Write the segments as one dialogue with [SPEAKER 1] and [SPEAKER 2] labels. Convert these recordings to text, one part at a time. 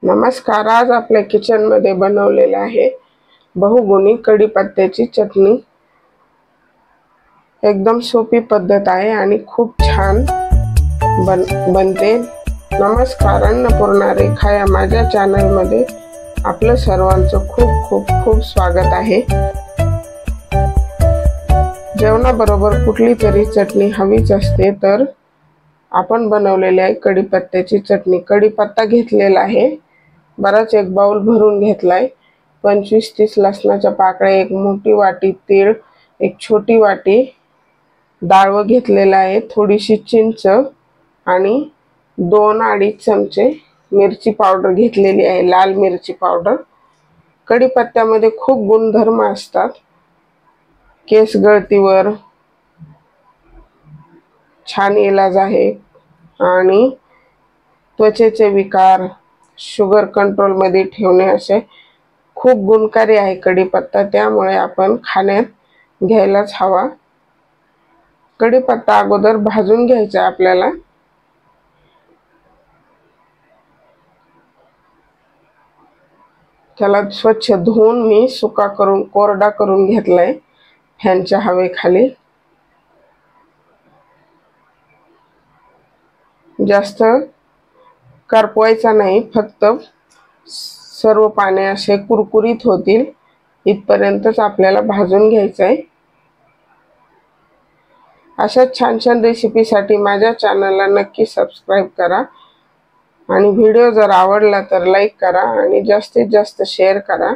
[SPEAKER 1] नमस्कार। आज आपल्या किचन मध्ये बनवलेले आहे बहुगुणी कढीपत्त्याची चटणी। एकदम सोपी पद्धत आहे आणि खूप छान बनते। नमस्कार, अन्नपूर्णा रेखा या माझ्या चॅनल मध्ये आपलं सर्वांचं खूप खूप खूप स्वागत आहे। जेवणाबरोबर कुठली तरी चटणी हवीच असते, तर आपण बनवलेली आहे कढीपत्त्याची चटणी। कढीपत्ता घेतलेला आहे, बराच एक बाउल भरून घेतलाय। 25-30 लसणाच्या पाकळ्या, एक मोठी वाटी तीळ, एक छोटी वाटी डाळव घेतलेला आहे, थोडीशी चिंच आणि 2-2.5 चमचे मिरची पावडर घेतलेली आहे, लाल मिरची पावडर। कढीपत्त्यामध्ये खूप गुणधर्म असतात। केस गळतीवर छान इलाज आहे आणि त्वचेचे विकार, शुगर कंट्रोल मध्ये ठेवणे असे खूप गुणकारी आहे कढीपत्ता। त्यामुळे आपण खाण्यात घ्यायलाच हवा। कढीपत्ता अगोदर भाजून घ्यायचा आपल्याला। त्याला स्वच्छ धुवून मी सुका करून कोरडा करून घेतलाय फॅनच्या हवेखाली। जास्त करपवायचा नाही, फक्त सर्व पाने असे कुरकुरीत होतील इथपर्यंतच आपल्याला भाजून घ्यायचं आहे। अशा छान छान रेसिपीसाठी माझ्या चॅनलला नक्की सबस्क्राइब करा आणि व्हिडिओ जर आवडला तर लाईक करा आणि जास्तीत जास्त शेअर करा।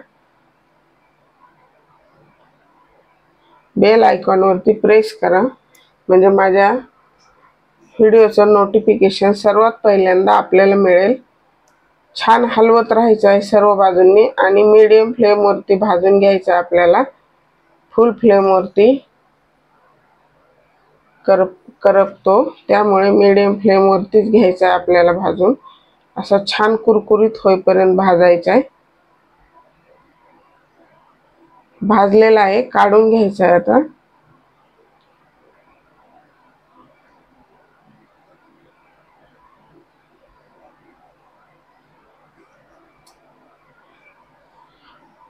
[SPEAKER 1] बेल आयकॉन वरती प्रेस करा, म्हणजे माझ्या व्हिडिओचं नोटिफिकेशन सर्वात पहिल्यांदा आपल्याला मिळेल। छान हलवत राहायचं आहे सर्व बाजूंनी आणि मीडियम फ्लेम वरती भाजून घ्यायचं आपल्याला। फुल फ्लेम वरती करपतो, त्यामुळे मीडियम फ्लेम वरतीच घ्यायचं आहे आपल्याला भाजून। असं छान कुरकुरीत होईपर्यंत भाजायचं आहे। भाजलेला आहे, काढून घ्यायचं आहे आता।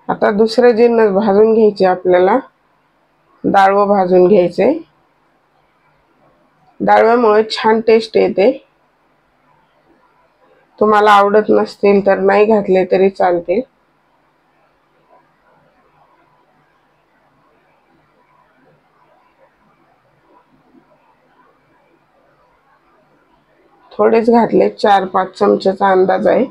[SPEAKER 1] आता दुसरे जिन्नस भाजून घ्यायचे आपल्याला। डाळव भाजून घ्यायचे, डाळव्यामुळे छान टेस्ट येते। तुम्हाला आवडत नसतील तर नाही घातले तरी चालते। थोडेच घातले, 4-5 चमचेचा अंदाज आहे।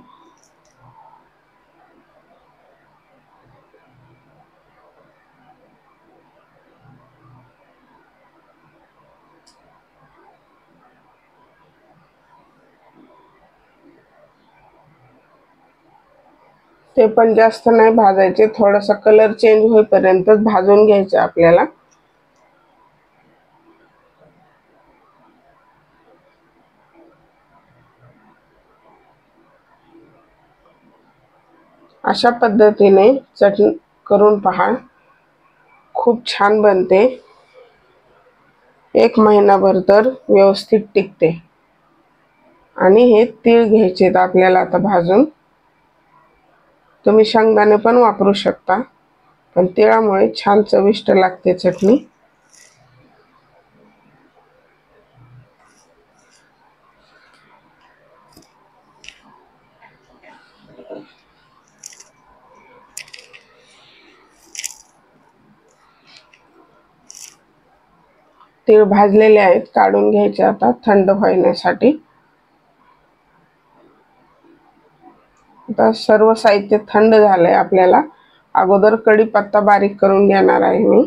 [SPEAKER 1] ते पण जास्त नाही भाजायचे, थोडासा कलर चेंज होईपर्यंतच भाजून घ्यायचे आपल्याला। अशा पद्धतीने चटणी करून पहा, खूप छान बनते। 1 महिनाभर तर व्यवस्थित टिकते। आणि हे तीळ घ्यायचे आपल्याला आता भाजून। तुम्ही शेंगदाणे पण वापरू शकता, पण तिळामुळे छान चविष्ट लागते चटणी। तीळ भाजलेले आहेत, काढून घ्यायचे आता थंड होण्यासाठी। आता सर्व साहित्य थंड झालंय आपल्याला। अगोदर कढीपत्ता बारीक करून घेणार आहे मी।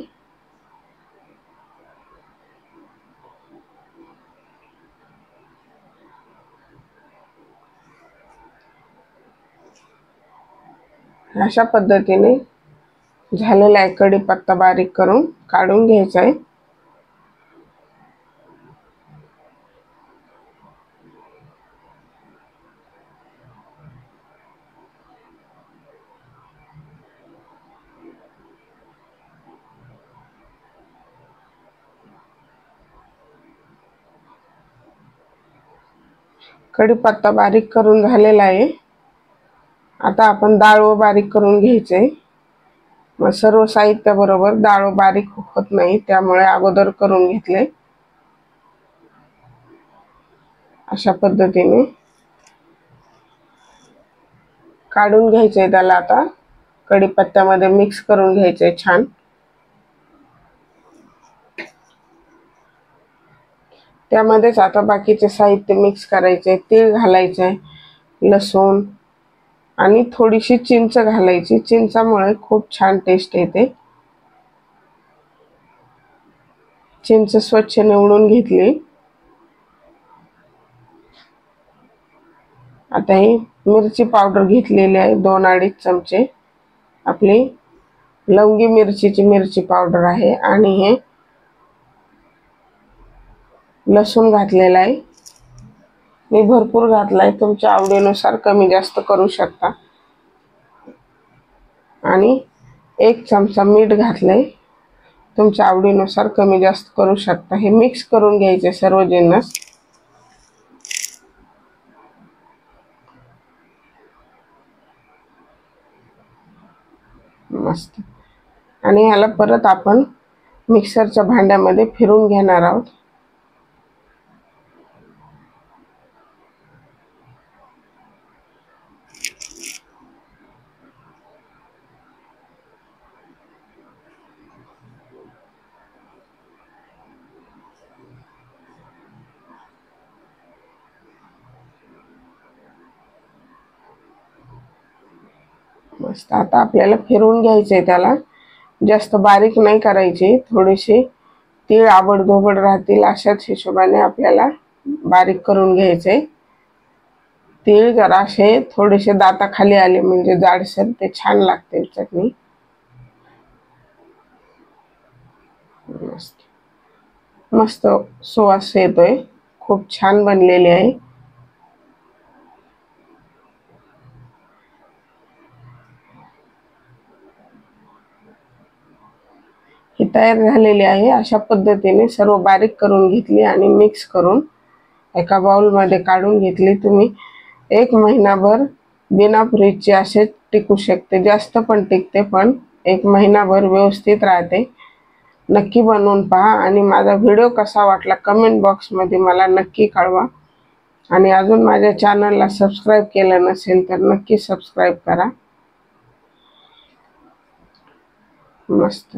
[SPEAKER 1] अशा पद्धतीने झालेला आहे कढीपत्ता बारीक करून काढून घ्यायचा आहे। कढीपत्ता बारीक करून झालेला आहे। आता आपण डाळ बारीक करून घ्यायचे। मग सर्व साहित्य बरोबर डाळ बारीक होत नाही, त्यामुळे अगोदर करून घेतले। अशा पद्धतीने काढून घ्यायचे त्याला। आता कढीपत्त्यामध्ये मिक्स करून घ्यायचे छान। त्यामध्येच आता बाकीचे साहित्य मिक्स करायचे। तीळ घालायचे, लसूण आणि थोडीशी चिंच घालायची। चिंचामुळे खूप छान टेस्ट येते। चिंच स्वच्छ निवडून घेतली। आता ही मिरची पावडर घेतलेली आहे 2-2.5 चमचे। आपली लवंगी मिरचीची मिरची पावडर आहे। आणि हे लसूण घातलेला आहे। मी भरपूर घातलाय, तुमच्या आवडीनुसार कमी जास्त करू शकता। आणि 1 चमचा मीठ घातले, तुमच्या आवडीनुसार कमी जास्त करू शकता। हे मिक्स करून घ्यायचे सर्व जिन्नस। मस्त। आणि ह्याला परत आपण मिक्सरच्या भांड्यामध्ये फिरून घेणार आहोत। मस्त। आता आपल्याला फिरवून घ्यायचे त्याला, जास्त बारीक नाही करायची। थोडीशी तीळ आबडधोबड राहतील अशाच हिशोबाने आपल्याला बारीक करून घ्यायचे। तीळ जराशे थोडेसे दाताखाली आले म्हणजे जाडसर, ते छान लागते चटणी। मस्त मस्त सुवास येतोय, खूप छान बनलेली आहे। ही तयार झालेली आहे। अशा पद्धतीने सर्व बारीक करून घेतली आणि मिक्स करून एका बाउलमध्ये काढून घेतली। तुम्ही 1 महिनाभर बिना फ्रीजचे असे टिकू शकते। जास्त पण टिकते, पण 1 महिनाभर व्यवस्थित राहते। नक्की बनवून पहा आणि माझा व्हिडिओ कसा वाटला कमेंट बॉक्समध्ये मला नक्की कळवा। आणि अजून माझ्या चॅनलला सबस्क्राईब केलं नसेल तर नक्की सबस्क्राईब करा। मस्त,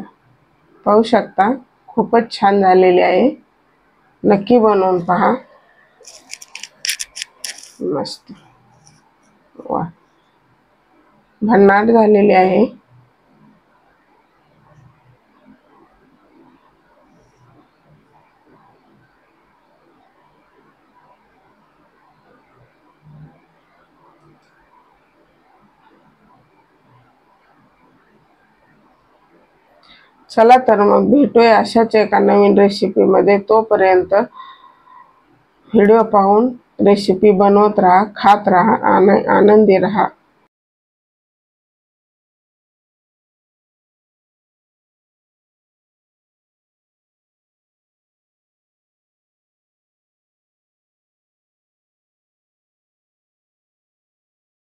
[SPEAKER 1] पाहू शकता खूपच छान झालेली आहे। नक्की बनवून पहा। मस्त, वा, भन्नाट झालेली आहे। चला तर मग भेटूया अशाच एका नवीन रेसिपीमध्ये। तोपर्यंत व्हिडिओ पाहून रेसिपी बनवत राहा, खात राहा, आनंदी राहा।